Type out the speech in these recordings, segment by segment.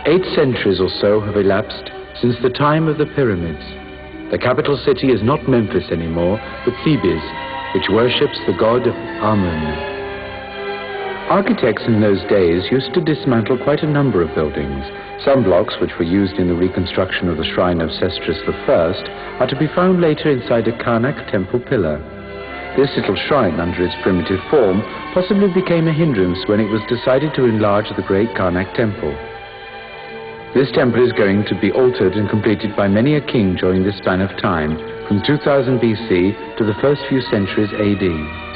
8 centuries or so have elapsed since the time of the pyramids. The capital city is not Memphis anymore, but Thebes, which worships the god Amun. Architects in those days used to dismantle quite a number of buildings. Some blocks, which were used in the reconstruction of the shrine of Sesostris I, are to be found later inside a Karnak temple pillar. This little shrine, under its primitive form, possibly became a hindrance when it was decided to enlarge the great Karnak temple. This temple is going to be altered and completed by many a king during this span of time, from 2000 BC to the first few centuries AD.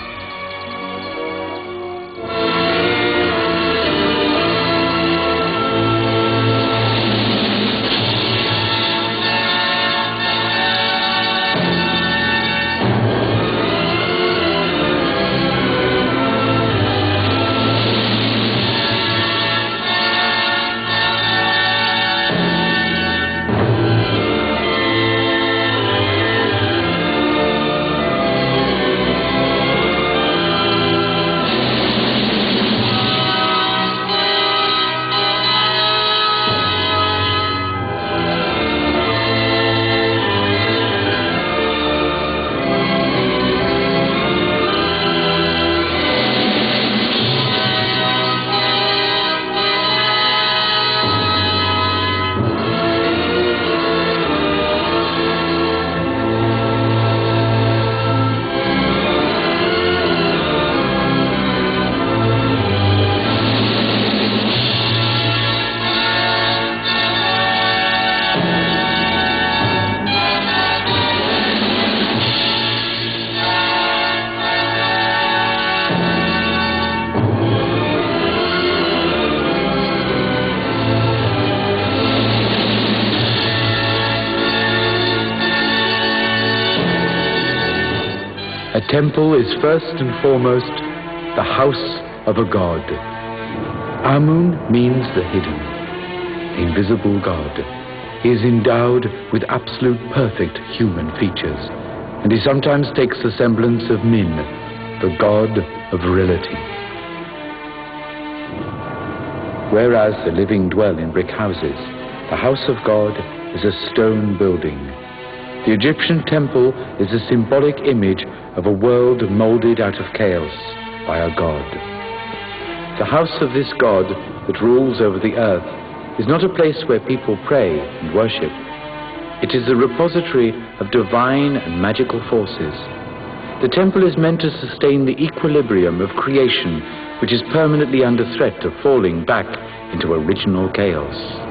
A temple is first and foremost the house of a god. Amun means the hidden, invisible god. He is endowed with absolute perfect human features, and he sometimes takes the semblance of Min, the god of virility. Whereas the living dwell in brick houses, the house of God is a stone building. The Egyptian temple is a symbolic image of a world molded out of chaos by a god. The house of this god that rules over the earth is not a place where people pray and worship. It is a repository of divine and magical forces. The temple is meant to sustain the equilibrium of creation, which is permanently under threat of falling back into original chaos.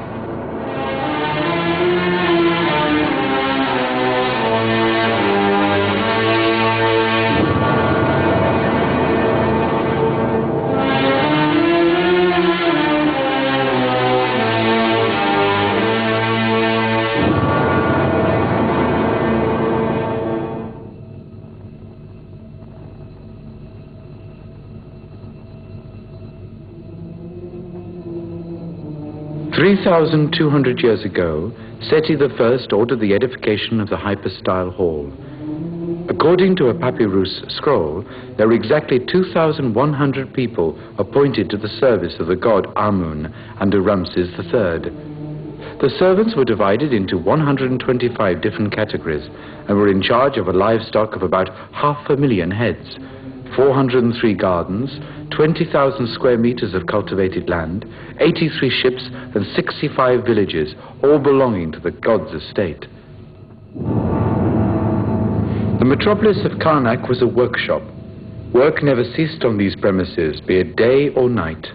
"3,200 years ago, Seti I ordered the edification of the hypostyle hall. According to a papyrus scroll, there were exactly 2,100 people appointed to the service of the god Amun under Ramses III. The servants were divided into 125 different categories and were in charge of a livestock of about 500,000 heads, 403 gardens, 20,000 square meters of cultivated land, 83 ships and 65 villages, all belonging to the god's estate. The metropolis of Karnak was a workshop. Work never ceased on these premises, be it day or night.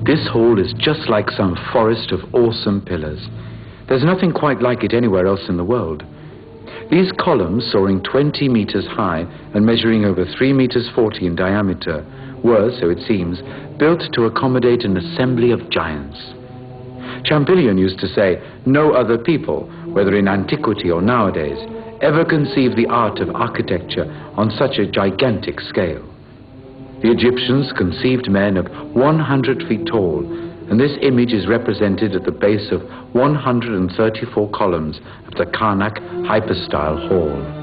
This hall is just like some forest of awesome pillars. There's nothing quite like it anywhere else in the world. These columns, soaring 20 meters high and measuring over 3 meters 40 in diameter, were, so it seems, built to accommodate an assembly of giants. Champollion used to say, no other people, whether in antiquity or nowadays, ever conceived the art of architecture on such a gigantic scale. The Egyptians conceived men of 100 feet tall, and this image is represented at the base of 134 columns of the Karnak hypostyle hall.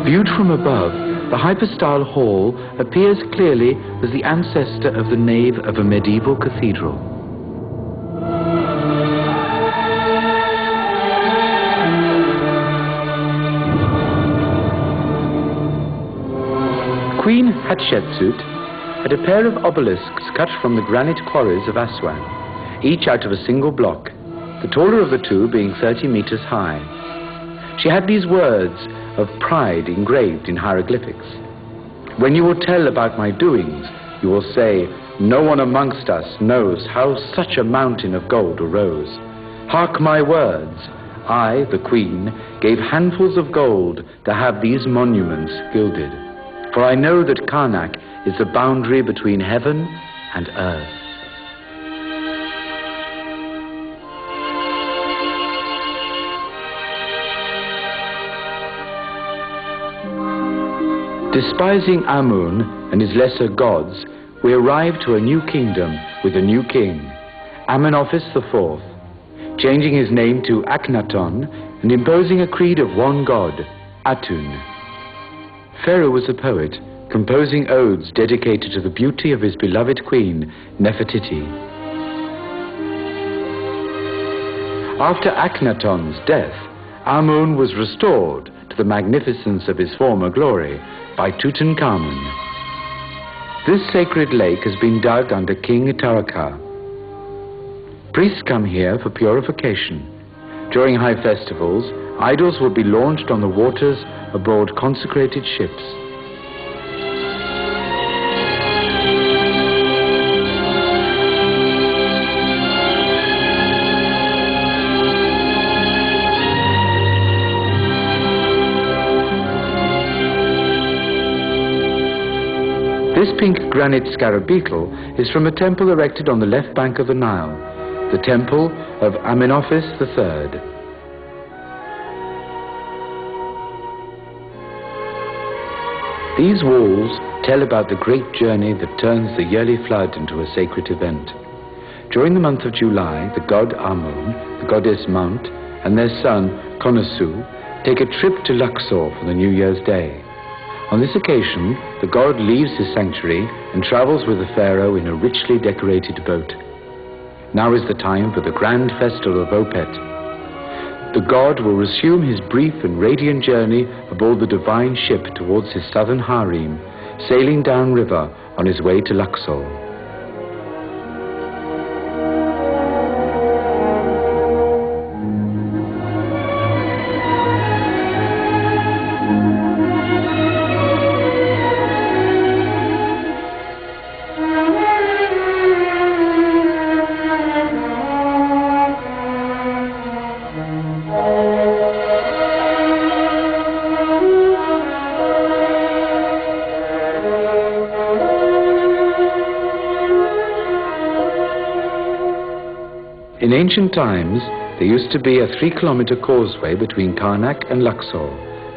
Viewed from above, the hypostyle hall appears clearly as the ancestor of the nave of a medieval cathedral. Queen Hatshepsut had a pair of obelisks cut from the granite quarries of Aswan, each out of a single block, the taller of the two being 30 meters high. She had these words of pride engraved in hieroglyphics. When you will tell about my doings, you will say, no one amongst us knows how such a mountain of gold arose. Hark my words. I, the queen, gave handfuls of gold to have these monuments gilded. For I know that Karnak is the boundary between heaven and earth. Despising Amun and his lesser gods, we arrive to a new kingdom with a new king, Amenophis IV, changing his name to Akhenaton and imposing a creed of one god, Atun. Pharaoh was a poet, composing odes dedicated to the beauty of his beloved queen, Nefertiti. After Akhenaton's death, Amun was restored to the magnificence of his former glory by Tutankhamun. This sacred lake has been dug under King Tarakah. Priests come here for purification. During high festivals, idols will be launched on the waters aboard consecrated ships. This pink granite scarab beetle is from a temple erected on the left bank of the Nile, the temple of Amenophis III. These walls tell about the great journey that turns the yearly flood into a sacred event. During the month of July, the god Amun, the goddess Mount, and their son Khonsu take a trip to Luxor for the New Year's Day. On this occasion, the god leaves his sanctuary and travels with the pharaoh in a richly decorated boat. Now is the time for the grand festival of Opet. The god will resume his brief and radiant journey aboard the divine ship towards his southern harem, sailing downriver on his way to Luxor. In ancient times, there used to be a 3-kilometer causeway between Karnak and Luxor,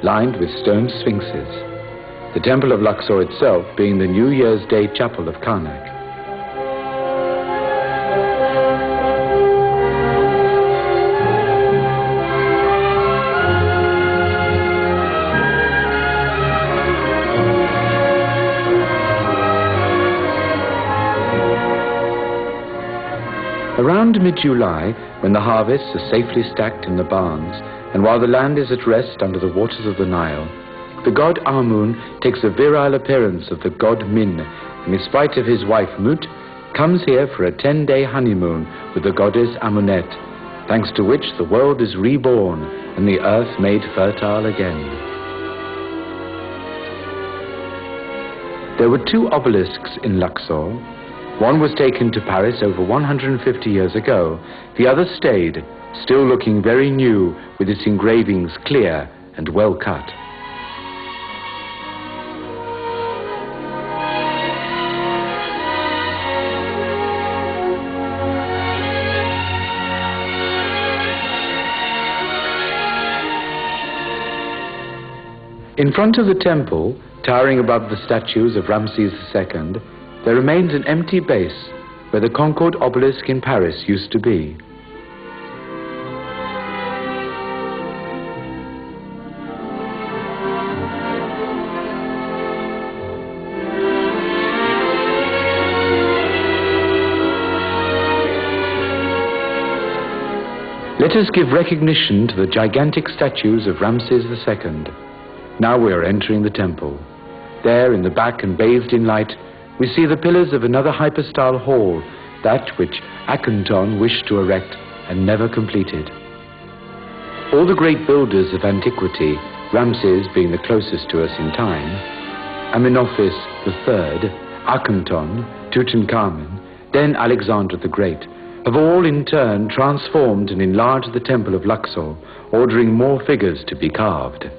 lined with stone sphinxes. The temple of Luxor itself being the New Year's Day chapel of Karnak. Around mid-July, when the harvests are safely stacked in the barns, and while the land is at rest under the waters of the Nile, the god Amun takes the virile appearance of the god Min, and in spite of his wife Mut, comes here for a 10-day honeymoon with the goddess Amunet, thanks to which the world is reborn and the earth made fertile again. There were 2 obelisks in Luxor. One was taken to Paris over 150 years ago. The other stayed, still looking very new, with its engravings clear and well cut. In front of the temple, towering above the statues of Ramses II, there remains an empty base where the Concorde obelisk in Paris used to be. Let us give recognition to the gigantic statues of Ramses II. Now we are entering the temple. There, in the back and bathed in light, we see the pillars of another hypostyle hall, that which Akhenaton wished to erect and never completed. All the great builders of antiquity, Ramses being the closest to us in time, Amenophis III, Akhenaton, Tutankhamun, then Alexander the Great, have all in turn transformed and enlarged the temple of Luxor, ordering more figures to be carved.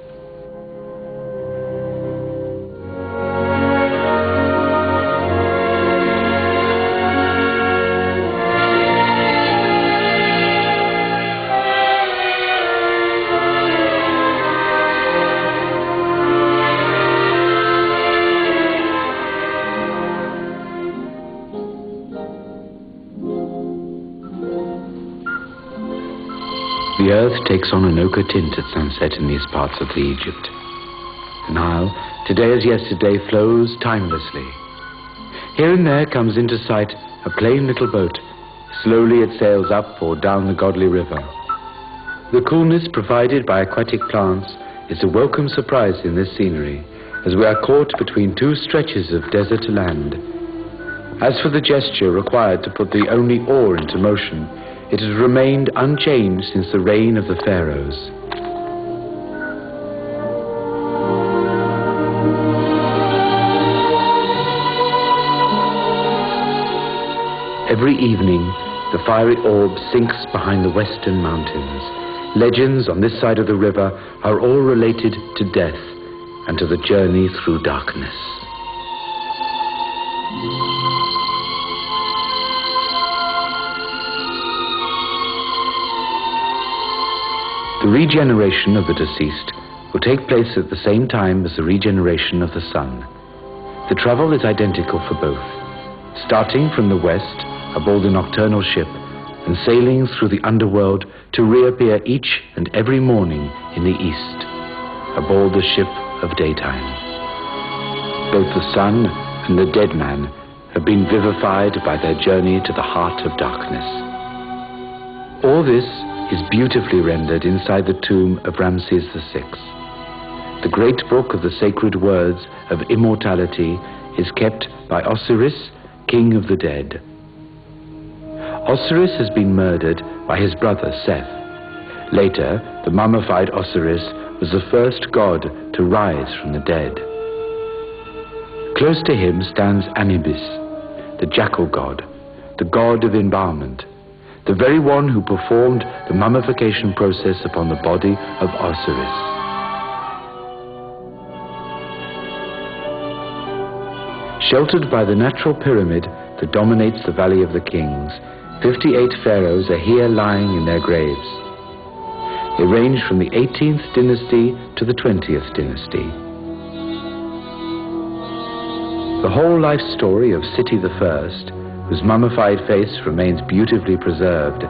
The earth takes on an ochre tint at sunset in these parts of the Egypt. The Nile, today as yesterday, flows timelessly. Here and there comes into sight a plain little boat. Slowly it sails up or down the godly river. The coolness provided by aquatic plants is a welcome surprise in this scenery, as we are caught between two stretches of desert land. As for the gesture required to put the only oar into motion, it has remained unchanged since the reign of the pharaohs. Every evening, the fiery orb sinks behind the western mountains. Legends on this side of the river are all related to death and to the journey through darkness. The regeneration of the deceased will take place at the same time as the regeneration of the sun. The travel is identical for both, starting from the west aboard the nocturnal ship and sailing through the underworld to reappear each and every morning in the east, aboard the ship of daytime. Both the sun and the dead man have been vivified by their journey to the heart of darkness. All this is beautifully rendered inside the tomb of Ramses VI. The great book of the sacred words of immortality is kept by Osiris, king of the dead. Osiris has been murdered by his brother Seth. Later, the mummified Osiris was the first god to rise from the dead. Close to him stands Anubis, the jackal god of embalmment, the very one who performed the mummification process upon the body of Osiris. Sheltered by the natural pyramid that dominates the Valley of the Kings, 58 pharaohs are here lying in their graves. They range from the 18th dynasty to the 20th dynasty. The whole life story of Seti I, whose mummified face remains beautifully preserved,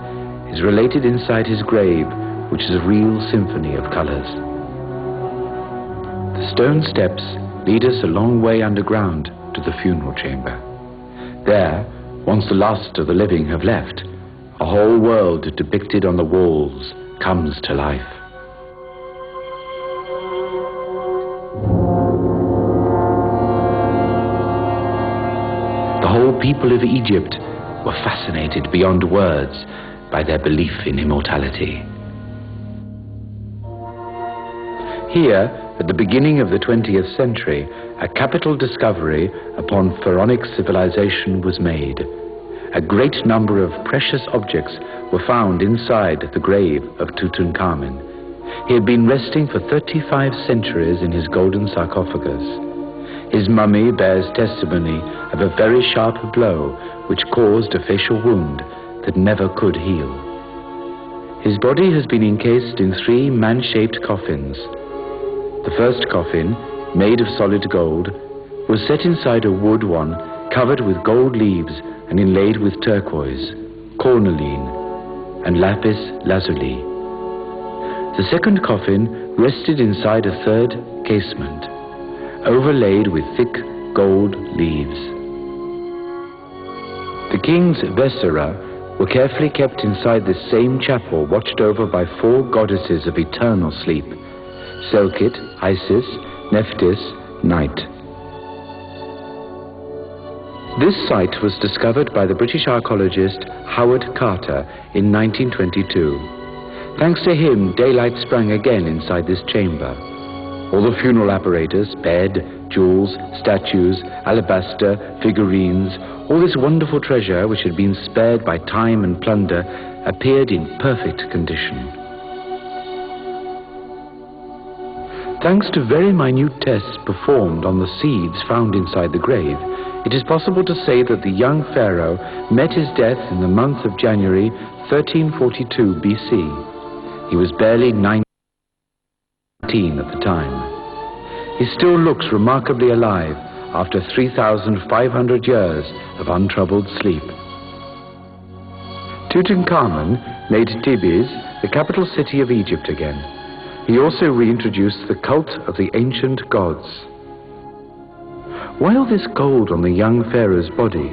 is related inside his grave, which is a real symphony of colors. The stone steps lead us a long way underground to the funeral chamber. There, once the last of the living have left, a whole world depicted on the walls comes to life. The whole people of Egypt were fascinated beyond words by their belief in immortality. Here, at the beginning of the 20th century, a capital discovery upon pharaonic civilization was made. A great number of precious objects were found inside the grave of Tutankhamun. He had been resting for 35 centuries in his golden sarcophagus. His mummy bears testimony of a very sharp blow which caused a facial wound that never could heal. His body has been encased in 3 man-shaped coffins. The first coffin, made of solid gold, was set inside a wood one covered with gold leaves and inlaid with turquoise, cornaline, and lapis lazuli. The second coffin rested inside a third casement, overlaid with thick gold leaves. The king's viscera were carefully kept inside this same chapel, watched over by 4 goddesses of eternal sleep: Selkit, Isis, Nephthys, Night. This site was discovered by the British archaeologist Howard Carter in 1922. Thanks to him, daylight sprang again inside this chamber. All the funeral apparatus, bed, jewels, statues, alabaster, figurines, all this wonderful treasure which had been spared by time and plunder appeared in perfect condition. Thanks to very minute tests performed on the seeds found inside the grave, it is possible to say that the young pharaoh met his death in the month of January 1342 BC. He was barely 19 at the time. He still looks remarkably alive after 3,500 years of untroubled sleep. Tutankhamun made Thebes the capital city of Egypt again. He also reintroduced the cult of the ancient gods. Why all this gold on the young pharaoh's body?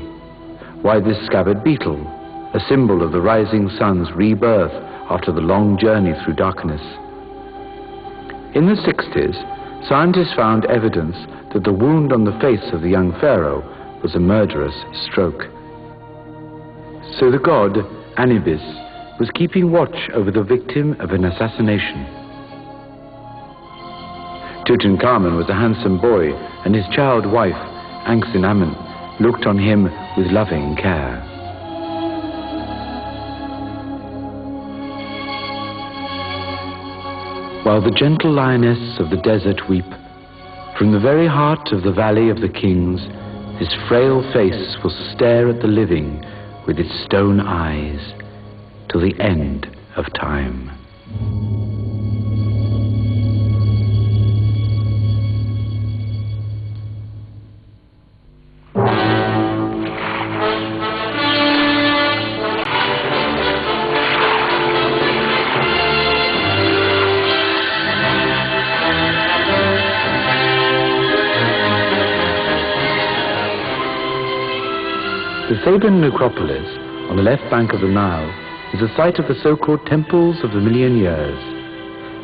Why this scabbard beetle, a symbol of the rising sun's rebirth after the long journey through darkness? In the 60s, scientists found evidence that the wound on the face of the young pharaoh was a murderous stroke. So the god Anubis was keeping watch over the victim of an assassination. Tutankhamun was a handsome boy, and his child wife, Ankhsenamun, looked on him with loving care. While the gentle lioness of the desert weep, from the very heart of the Valley of the Kings, his frail face will stare at the living with its stone eyes till the end of time. The Theban necropolis on the left bank of the Nile is the site of the so-called Temples of the Million Years.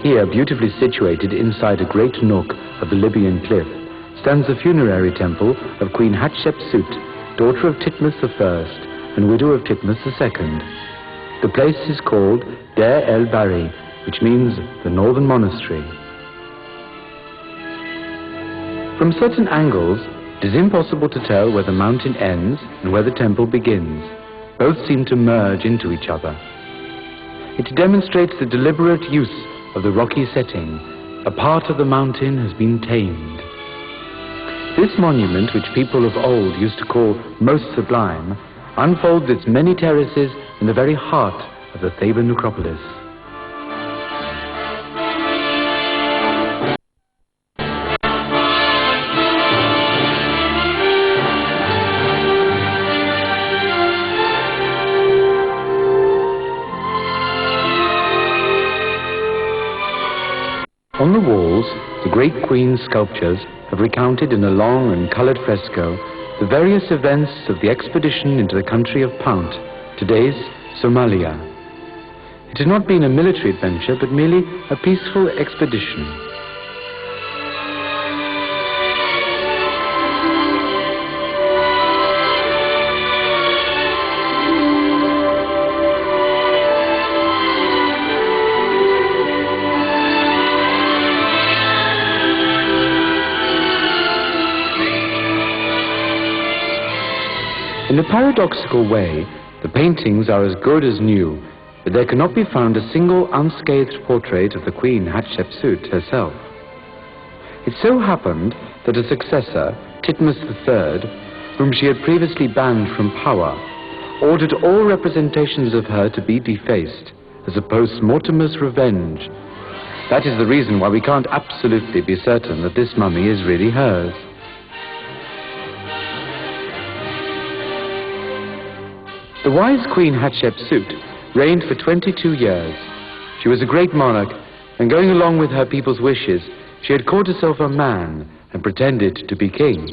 Here, beautifully situated inside a great nook of the Libyan cliff, stands the funerary temple of Queen Hatshepsut, daughter of Titmus I and widow of Titmus II. The place is called Der el-Bari, which means the Northern Monastery. From certain angles, it is impossible to tell where the mountain ends and where the temple begins. Both seem to merge into each other. It demonstrates the deliberate use of the rocky setting. A part of the mountain has been tamed. This monument, which people of old used to call most sublime, unfolds its many terraces in the very heart of the Theban necropolis. On the walls, the great queen's sculptures have recounted in a long and coloured fresco the various events of the expedition into the country of Punt, today's Somalia. It had not been a military adventure, but merely a peaceful expedition. In a paradoxical way, the paintings are as good as new, but there cannot be found a single unscathed portrait of the Queen Hatshepsut herself. It so happened that a successor, Titmus III, whom she had previously banned from power, ordered all representations of her to be defaced as a post-mortemus revenge. That is the reason why we can't absolutely be certain that this mummy is really hers. The wise Queen Hatshepsut reigned for 22 years. She was a great monarch, and going along with her people's wishes, she had called herself a man and pretended to be king.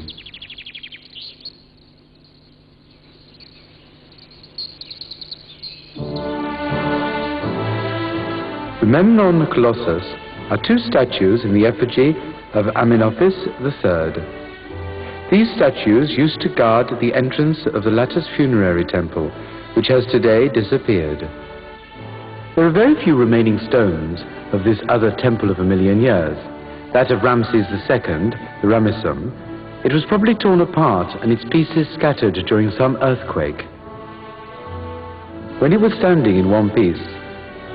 The Memnon Colossus are two statues in the effigy of Amenophis III. These statues used to guard the entrance of the latter's funerary temple, which has today disappeared. There are very few remaining stones of this other temple of a million years, that of Ramses II, the Ramesseum. It was probably torn apart and its pieces scattered during some earthquake. When it was standing in one piece,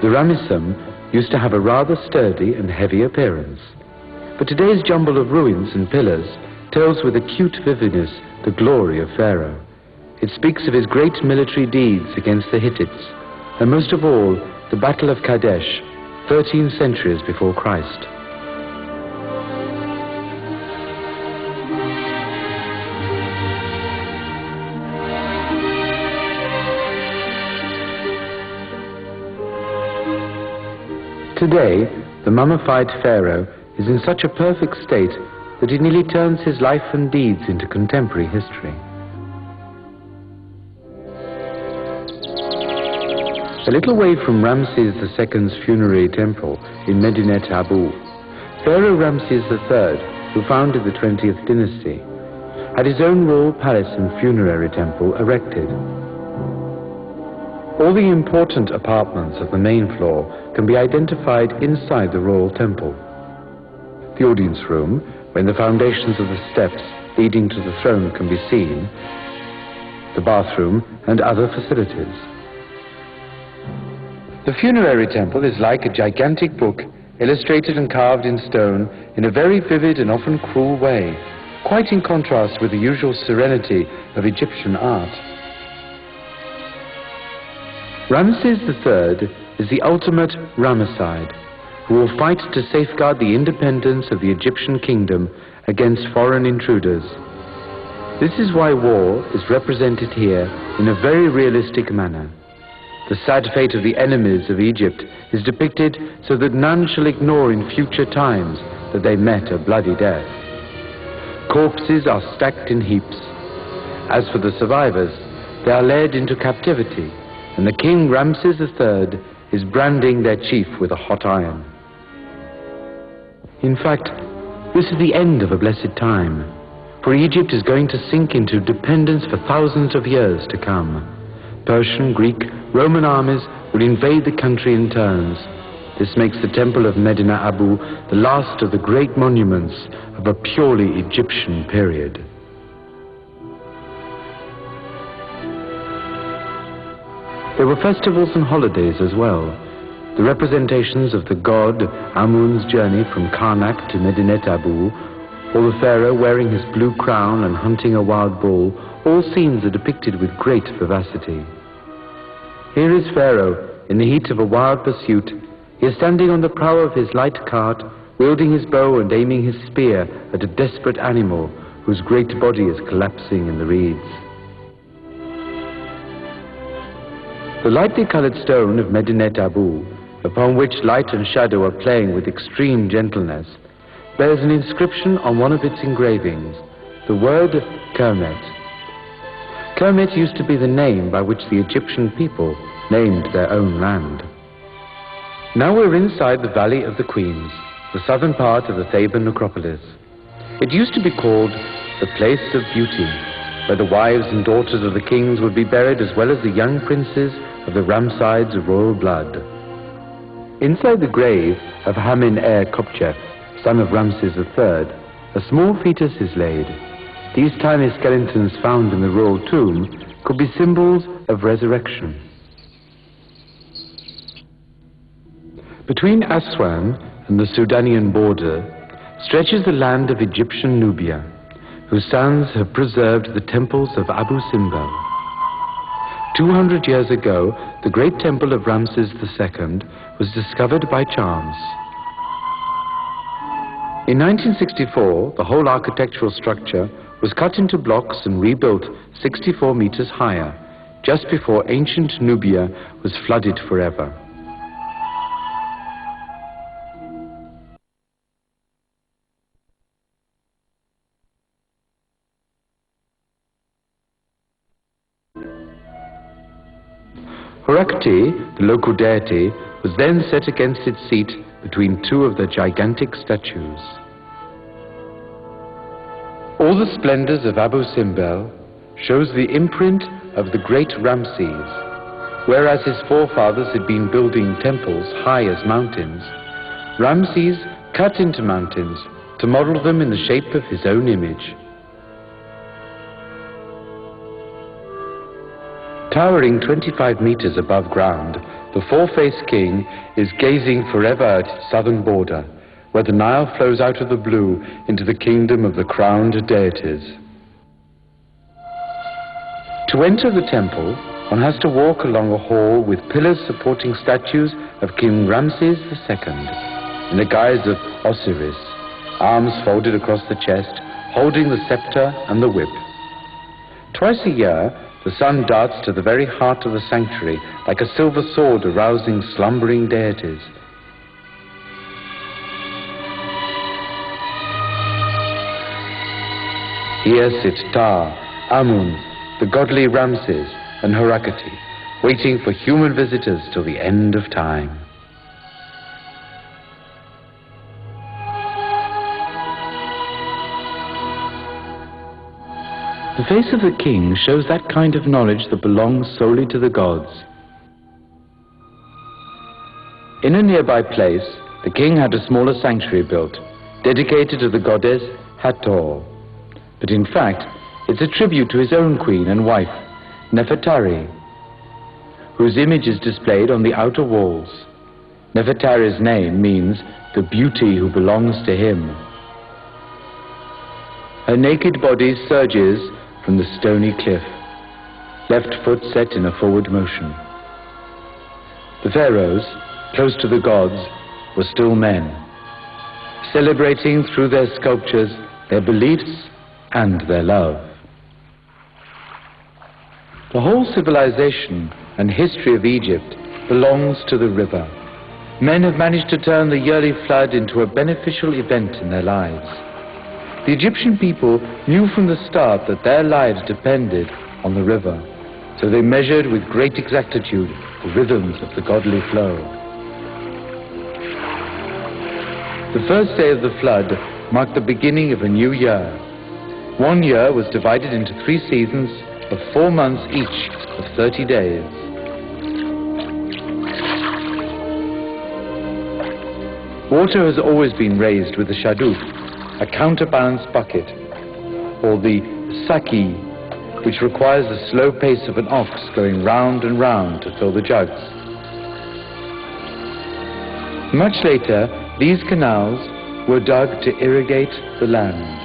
the Ramesseum used to have a rather sturdy and heavy appearance. But today's jumble of ruins and pillars tells with acute vividness the glory of Pharaoh. It speaks of his great military deeds against the Hittites, and most of all, the Battle of Kadesh, 13 centuries before Christ. Today, the mummified Pharaoh is in such a perfect state that it nearly turns his life and deeds into contemporary history. A little way from Ramses II's funerary temple in Medinet Abu, Pharaoh Ramses III, who founded the 20th dynasty, had his own royal palace and funerary temple erected. All the important apartments of the main floor can be identified inside the royal temple. The audience room, when the foundations of the steps leading to the throne can be seen, the bathroom, and other facilities. The funerary temple is like a gigantic book, illustrated and carved in stone in a very vivid and often cruel way, quite in contrast with the usual serenity of Egyptian art. Ramses III is the ultimate Ramesside, who will fight to safeguard the independence of the Egyptian kingdom against foreign intruders. This is why war is represented here in a very realistic manner. The sad fate of the enemies of Egypt is depicted so that none shall ignore in future times that they met a bloody death. Corpses are stacked in heaps. As for the survivors, they are led into captivity, and the king Ramses III is branding their chief with a hot iron. In fact, this is the end of a blessed time, for Egypt is going to sink into dependence for thousands of years to come. Persian, Greek, Roman armies will invade the country in turns. This makes the temple of Medinet Abu the last of the great monuments of a purely Egyptian period. There were festivals and holidays as well. The representations of the god Amun's journey from Karnak to Medinet Abu, or the pharaoh wearing his blue crown and hunting a wild bull, all scenes are depicted with great vivacity. Here is Pharaoh in the heat of a wild pursuit. He is standing on the prow of his light cart, wielding his bow and aiming his spear at a desperate animal whose great body is collapsing in the reeds. The lightly colored stone of Medinet Abu, upon which light and shadow are playing with extreme gentleness, bears an inscription on one of its engravings, the word Kermet. Kermet used to be the name by which the Egyptian people named their own land. Now we're inside the Valley of the Queens, the southern part of the Theban necropolis. It used to be called the Place of Beauty, where the wives and daughters of the kings would be buried as well as the young princes of the Ramessides of royal blood. Inside the grave of Hamin-er-Kopchef, son of Ramses III, a small fetus is laid. These tiny skeletons found in the royal tomb could be symbols of resurrection. Between Aswan and the Sudanian border stretches the land of Egyptian Nubia, whose sons have preserved the temples of Abu Simbel. 200 years ago, the great temple of Ramses II was discovered by chance. In 1964, the whole architectural structure was cut into blocks and rebuilt 64 meters higher, just before ancient Nubia was flooded forever. Horakti, the local deity, was then set against its seat between two of the gigantic statues. All the splendors of Abu Simbel shows the imprint of the great Ramses. Whereas his forefathers had been building temples high as mountains, Ramses cut into mountains to model them in the shape of his own image. Towering 25 meters above ground, the four-faced king is gazing forever at its southern border, where the Nile flows out of the blue into the kingdom of the crowned deities. To enter the temple, one has to walk along a hall with pillars supporting statues of King Ramses II, in the guise of Osiris, arms folded across the chest, holding the scepter and the whip. Twice a year, the sun darts to the very heart of the sanctuary like a silver sword arousing slumbering deities. Here sit Ta, Amun, the godly Ramses, and Horakti, waiting for human visitors till the end of time. The face of the king shows that kind of knowledge that belongs solely to the gods. In a nearby place, the king had a smaller sanctuary built, dedicated to the goddess Hathor. But in fact, it's a tribute to his own queen and wife, Nefertari, whose image is displayed on the outer walls. Nefertari's name means the beauty who belongs to him. Her naked body surges from the stony cliff, left foot set in a forward motion. The pharaohs, close to the gods, were still men, celebrating through their sculptures their beliefs and their love. The whole civilization and history of Egypt belongs to the river. Men have managed to turn the yearly flood into a beneficial event in their lives. The Egyptian people knew from the start that their lives depended on the river, so they measured with great exactitude the rhythms of the godly flow. The first day of the flood marked the beginning of a new year. 1 year was divided into 3 seasons of 4 months each of 30 days. Water has always been raised with the shaduf, a counterbalance bucket, or the saki, which requires the slow pace of an ox going round and round to fill the jugs. Much later, these canals were dug to irrigate the land.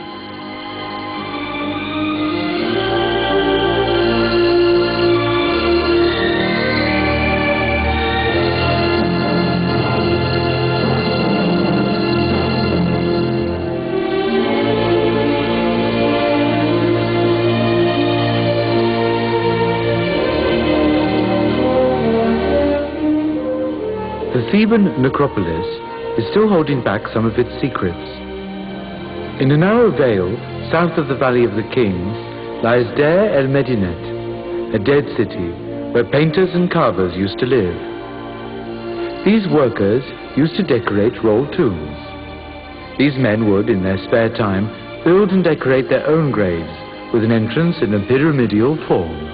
The Theban necropolis is still holding back some of its secrets. In a narrow vale south of the Valley of the Kings lies Deir el-Medinet, a dead city where painters and carvers used to live. These workers used to decorate rolled tombs. These men would, in their spare time, build and decorate their own graves with an entrance in a pyramidal form.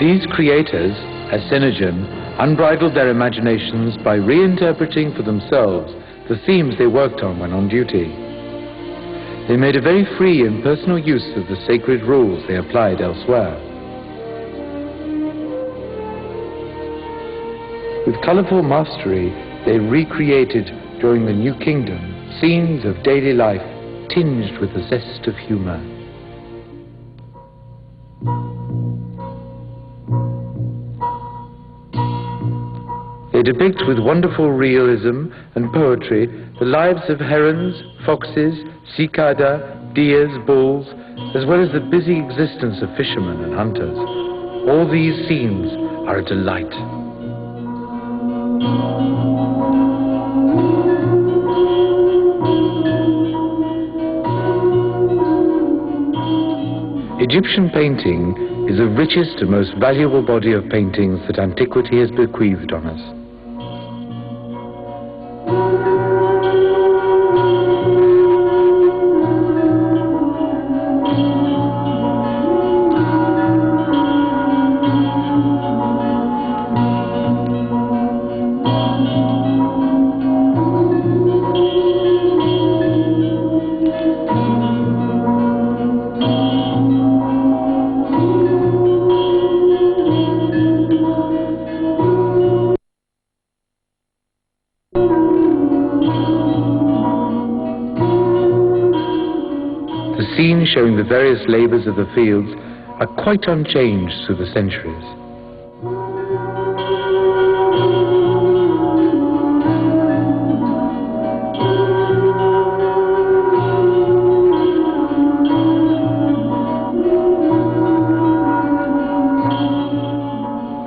These creators, as Sennagen, unbridled their imaginations by reinterpreting for themselves the themes they worked on when on duty. They made a very free and personal use of the sacred rules they applied elsewhere. With colorful mastery, they recreated during the New Kingdom scenes of daily life tinged with the zest of humor. They They depict with wonderful realism and poetry the lives of herons, foxes, cicada, deers, bulls, as well as the busy existence of fishermen and hunters. All these scenes are a delight. Egyptian painting is the richest and most valuable body of paintings that antiquity has bequeathed on us. The scenes showing the various labors of the fields are quite unchanged through the centuries.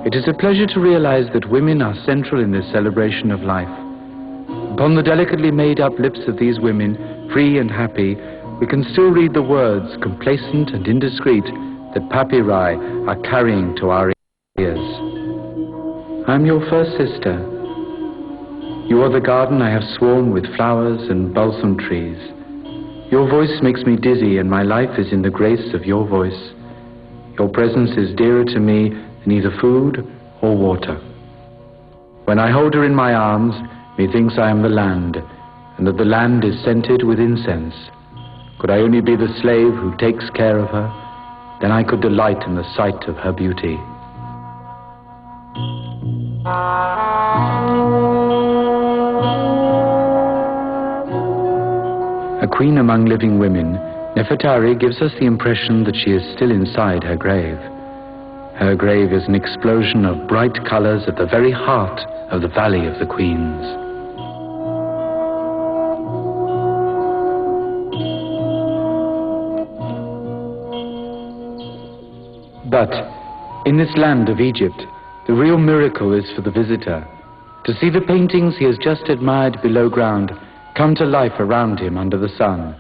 It is a pleasure to realize that women are central in this celebration of life. Upon the delicately made up lips of these women, free and happy, we can still read the words, complacent and indiscreet, that papyri are carrying to our ears. I am your first sister. You are the garden I have sworn with flowers and balsam trees. Your voice makes me dizzy, and my life is in the grace of your voice. Your presence is dearer to me than either food or water. When I hold her in my arms, methinks I am the land, and that the land is scented with incense. Could I only be the slave who takes care of her, then I could delight in the sight of her beauty. A queen among living women, Nefertari gives us the impression that she is still inside her grave. Her grave is an explosion of bright colors at the very heart of the Valley of the Queens. But in this land of Egypt, the real miracle is for the visitor, to see the paintings he has just admired below ground come to life around him under the sun.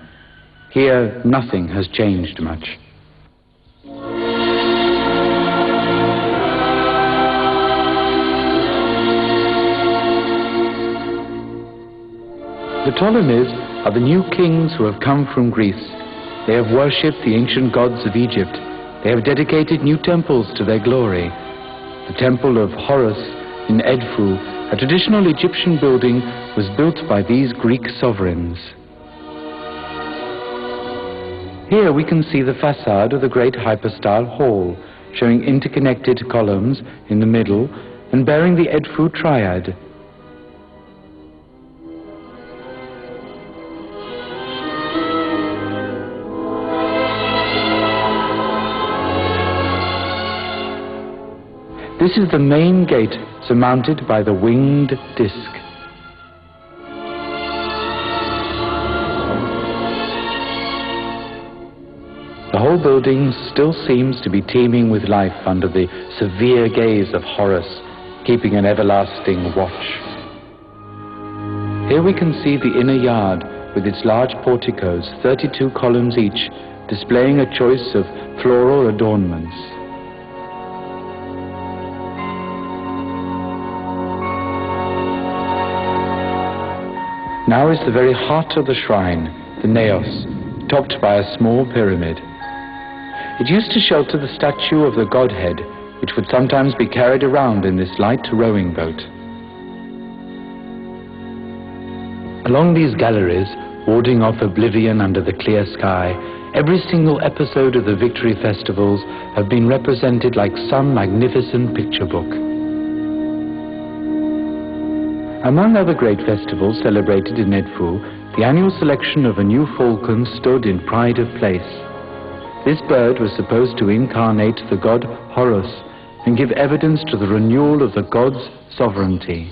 Here, nothing has changed much. The Ptolemies are the new kings who have come from Greece. They have worshipped the ancient gods of Egypt. They have dedicated new temples to their glory. The temple of Horus in Edfu, a traditional Egyptian building, was built by these Greek sovereigns. Here we can see the facade of the great hypostyle hall, showing interconnected columns in the middle and bearing the Edfu triad. This is the main gate surmounted by the winged disc. The whole building still seems to be teeming with life under the severe gaze of Horus, keeping an everlasting watch. Here we can see the inner yard with its large porticos, 32 columns each, displaying a choice of floral adornments. Now is the very heart of the shrine, the naos, topped by a small pyramid. It used to shelter the statue of the Godhead, which would sometimes be carried around in this light rowing boat. Along these galleries, warding off oblivion under the clear sky, every single episode of the Victory Festivals have been represented like some magnificent picture book. Among other great festivals celebrated in Edfu, the annual selection of a new falcon stood in pride of place. This bird was supposed to incarnate the god Horus, and give evidence to the renewal of the God's sovereignty.